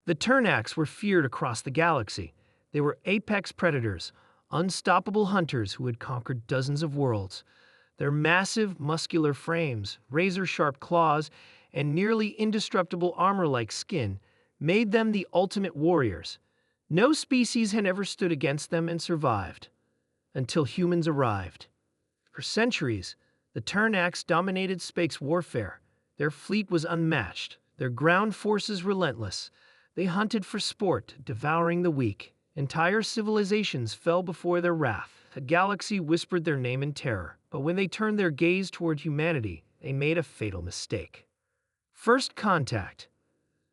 The Turnax were feared across the galaxy. They were apex predators, unstoppable hunters who had conquered dozens of worlds. Their massive, muscular frames, razor-sharp claws, and nearly indestructible armor-like skin made them the ultimate warriors. No species had ever stood against them and survived, until humans arrived. For centuries, the Turnax dominated space warfare. Their fleet was unmatched, their ground forces relentless. They hunted for sport, devouring the weak. Entire civilizations fell before their wrath. A galaxy whispered their name in terror, but when they turned their gaze toward humanity, they made a fatal mistake. First contact.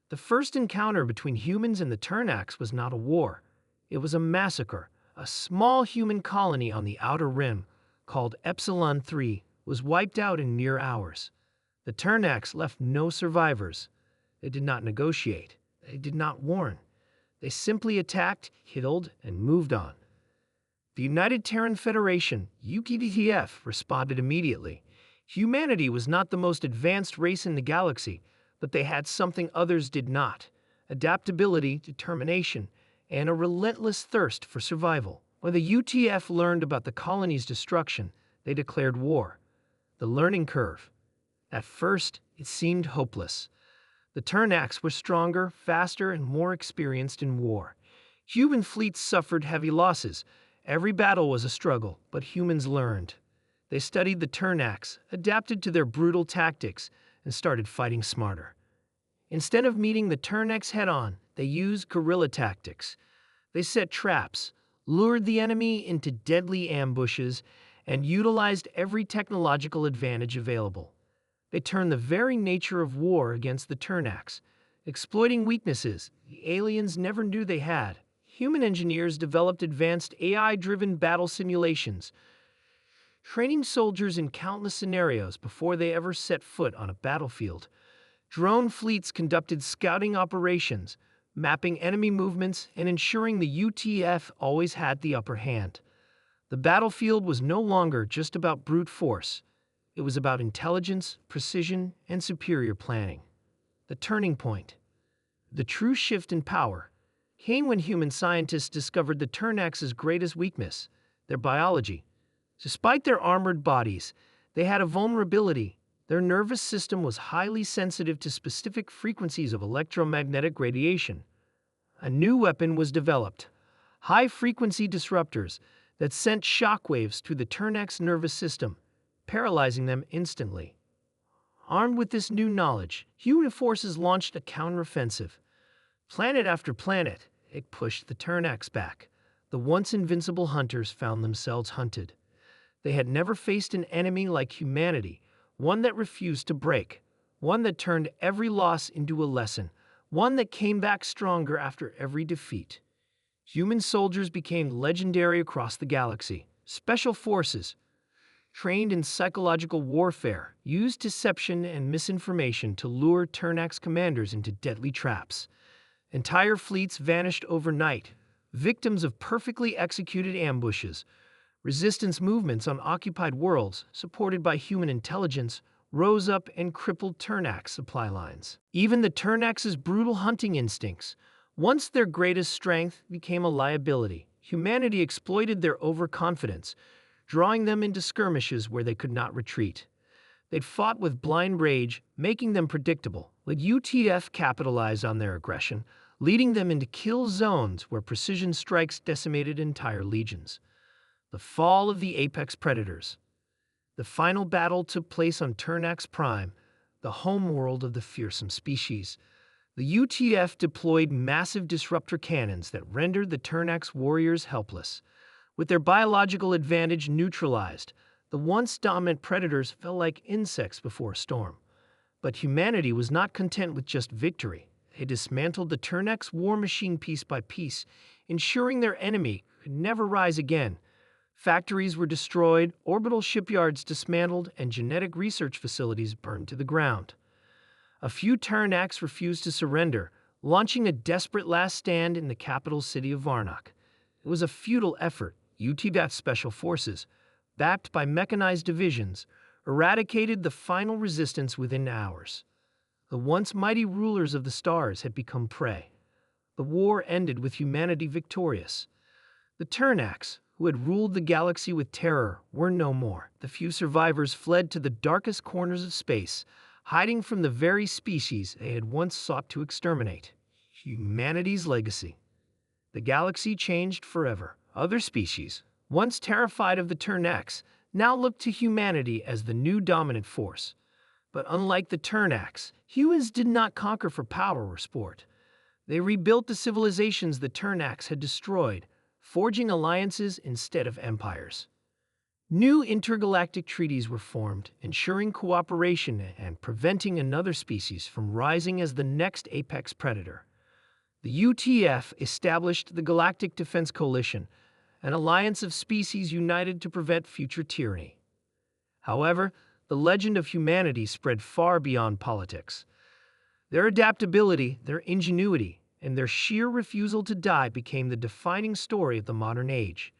The first encounter between humans and the Turnax was not a war. It was a massacre. A small human colony on the outer rim, called Epsilon 3, was wiped out in mere hours. The Turnax left no survivors. They did not negotiate. They did not warn. They simply attacked, killed, and moved on. The United Terran Federation, UTF, responded immediately. Humanity was not the most advanced race in the galaxy, but they had something others did not: adaptability, determination, and a relentless thirst for survival. When the UTF learned about the colony's destruction, they declared war. The learning curve. At first, it seemed hopeless. The Turnax were stronger, faster, and more experienced in war. Human fleets suffered heavy losses. Every battle was a struggle, but humans learned. They studied the Turnax, adapted to their brutal tactics, and started fighting smarter. Instead of meeting the Turnax head-on, they used guerrilla tactics. They set traps, lured the enemy into deadly ambushes, and utilized every technological advantage available. They turned the very nature of war against the Turnax, exploiting weaknesses the aliens never knew they had. Human engineers developed advanced AI-driven battle simulations, training soldiers in countless scenarios before they ever set foot on a battlefield. Drone fleets conducted scouting operations, mapping enemy movements and ensuring the UTF always had the upper hand. The battlefield was no longer just about brute force. It was about intelligence, precision, and superior planning. The turning point. The true shift in power came when human scientists discovered the Turnax's greatest weakness: their biology. Despite their armored bodies, they had a vulnerability. Their nervous system was highly sensitive to specific frequencies of electromagnetic radiation. A new weapon was developed: high-frequency disruptors that sent shockwaves through the Turnax nervous system, paralyzing them instantly. Armed with this new knowledge, human forces launched a counteroffensive. Planet after planet, it pushed the Turnax back. The once invincible hunters found themselves hunted. They had never faced an enemy like humanity, one that refused to break, one that turned every loss into a lesson, one that came back stronger after every defeat. Human soldiers became legendary across the galaxy. Special forces, trained in psychological warfare, used deception and misinformation to lure Turnax commanders into deadly traps. Entire fleets vanished overnight, victims of perfectly executed ambushes. Resistance movements on occupied worlds, supported by human intelligence, rose up and crippled Turnax supply lines. Even the Turnax's brutal hunting instincts, once their greatest strength, became a liability. Humanity exploited their overconfidence, drawing them into skirmishes where they could not retreat. They'd fought with blind rage, making them predictable. The UTF capitalized on their aggression, leading them into kill zones where precision strikes decimated entire legions. The fall of the apex predators. The final battle took place on Turnax Prime, the home world of the fearsome species. The UTF deployed massive disruptor cannons that rendered the Turnax warriors helpless. With their biological advantage neutralized, the once dominant predators fell like insects before a storm. But humanity was not content with just victory. They dismantled the Turnax war machine piece by piece, ensuring their enemy could never rise again. Factories were destroyed, orbital shipyards dismantled, and genetic research facilities burned to the ground. A few Turnax refused to surrender, launching a desperate last stand in the capital city of Varnock. It was a futile effort. UTF Special Forces, backed by mechanized divisions, eradicated the final resistance within hours. The once mighty rulers of the stars had become prey. The war ended with humanity victorious. The Turnax, who had ruled the galaxy with terror, were no more. The few survivors fled to the darkest corners of space, hiding from the very species they had once sought to exterminate. Humanity's legacy. The galaxy changed forever. Other species, once terrified of the Turnax, now looked to humanity as the new dominant force. But unlike the Turnax, humans did not conquer for power or sport. They rebuilt the civilizations the Turnax had destroyed, forging alliances instead of empires. New intergalactic treaties were formed, ensuring cooperation and preventing another species from rising as the next apex predator. The UTF established the Galactic Defense Coalition, an alliance of species united to prevent future tyranny. However, the legend of humanity spread far beyond politics. Their adaptability, their ingenuity, and their sheer refusal to die became the defining story of the modern age.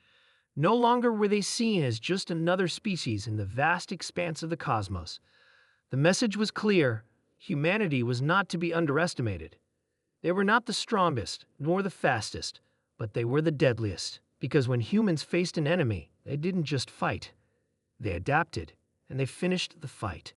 No longer were they seen as just another species in the vast expanse of the cosmos. The message was clear: humanity was not to be underestimated. They were not the strongest, nor the fastest, but they were the deadliest, because when humans faced an enemy, they didn't just fight. They adapted, and they finished the fight.